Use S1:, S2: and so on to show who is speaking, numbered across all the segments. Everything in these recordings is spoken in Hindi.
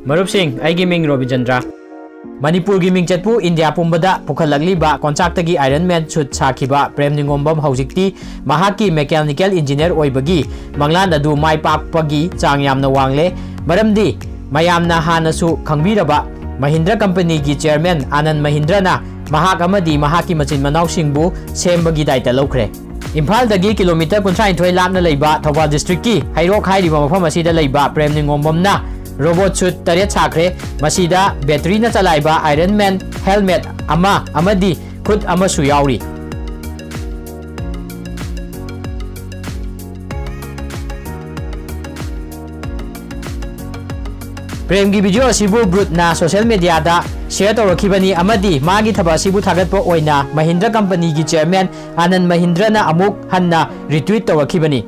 S1: मरुपसिंग आइगी मिंग रोबिचंद्रा मणिपुर की मिंगचतपु इंडिया पुंबदा पुखलगलीबा कॉन्ट्रैक्टगी आयरन मैन सूट साखिबा प्रेम निंगोंबम हौजिक्ति महाकी मैकेनिकल इंजीनियर ओइबगी मंगलान अदु माय पाकपगी चांग यामना वांगले मरमदी मयामना हानसु खंगबिरबा महिंद्रा कंपनी की चेयरमैन आनंद महिंद्रना महाक अमदी महाकी मचिन मनाउसिंगबु सेमबगी दायित्व लौखरे इम्फालदगी किलोमीटर 39 लापना लैबा थौबाल डिस्ट्रिक्ट की हैरोक हाइरिबा मफम असिदा लैबा प्रेम निंगोंबमना रोबोट सूट 8 साखरे मसीदा बैटरी न चलाइबा आयरन मैन हेलमेट अमदी खुद अमसु याउरी प्रेम की वीडियो असिबु ब्रूटना सोशल मीडिया दा शेयर तौरखिबनी अमदी मागी थबा असिबु थागतपो ओइना महिंद्रा कंपनी की चेयरमैन आनंद महिंद्रना अमुक हन्ना रिट्वीट तौरखिबनी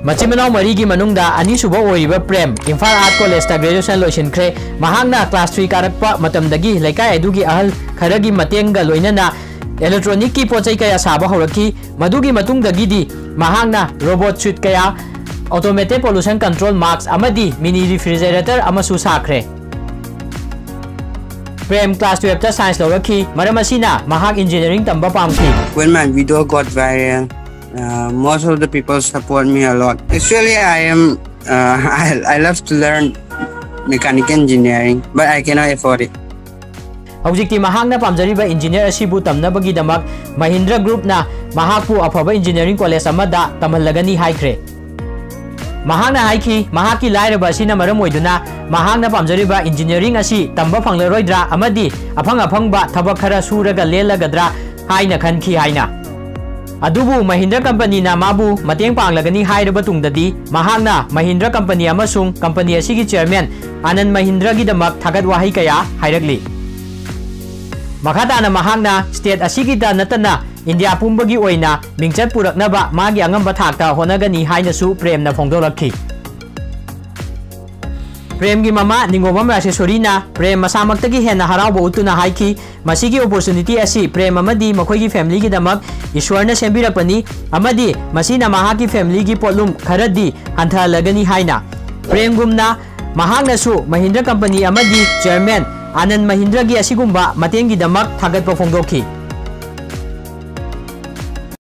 S1: मची मनाव मरी की मनुंगदा अनीसुबा ओइबा प्रेम इम्फाल आर्ट कॉलेज ता ग्रेजुएशन लोइसिनख्रे महांगना क्लास 3 कारकपा मतमदगी लेकाय अदुगी अहल खरगी मतेंगा लोइनना इलेक्ट्रॉनिक की पोचै कया साबा होरखी मदुगी मतुंगदगीदी महांगना रोबोट सूट कया ऑटोमेटेड पोल्यूशन कंट्रोल मार्क्स अमदी मिनी रेफ्रिजरेटर अमसु साखरे प्रेम क्लास 12 ता साइंस लौरखी मरमसिना महाग इंजीनियरिंग तंबा पामखी
S2: When my video got viral, most of the people support me a lot. Actually, I love to learn mechanical engineering, but I cannot afford it.
S1: हौजिक्ति महांगना पामजरिबा इंजीनियर असिबु तमनबगीदमक महिंद्रा ग्रुप ना महाकु अफबा इंजीनियरिंग कॉलेज अमदा तमहलगनी हाइख्रे महांगना हाइखी महाकी लाइरबा असिना मरम ओइदुना महांगना पामजरिबा इंजीनियरिंग असि तंबा फंगलरोइद्रा अमदी अफंगबा थबक खरा सुरगा लेलगद्रा हाइना खनखी हाइना अदुबु महिंद्रा कंपनी ना माबु मतेंग पांगलगनी हाइरबा तुंगददी महांगना Mahindra company अमसुंग company असिगी chairman Anand Mahindra गिदमक थागत वाही कया हाइरगली मखाताना महांगना स्टेट असिगिदा नतना इंडिया पुंबगी ओइना मिंगचत पुरकनबा मागी अंगम थाकता होनगनी हाइनसु प्रेमना फोंदोलखी प्रेम की ममा निंगोबम राजेश्वरीना प्रेम मसामक्तगी हेना हराउबो उतुना हाइखी मसिगी अपॉर्चुनिटी असि प्रेम अमदी मखोइगी फैमिली की दमक ईश्वरना सेंबिरकपनी अमदी मसिना महाकी फैमिली की पोलुम खरदी हंथलगनी हाइना प्रेम गुमना महांगनसु महिंद्रा कंपनी अमदी चेयरमैन आनंद महिंद्रा की असिगुंबा मतेंगी दमक थागतपा फोंदोखी।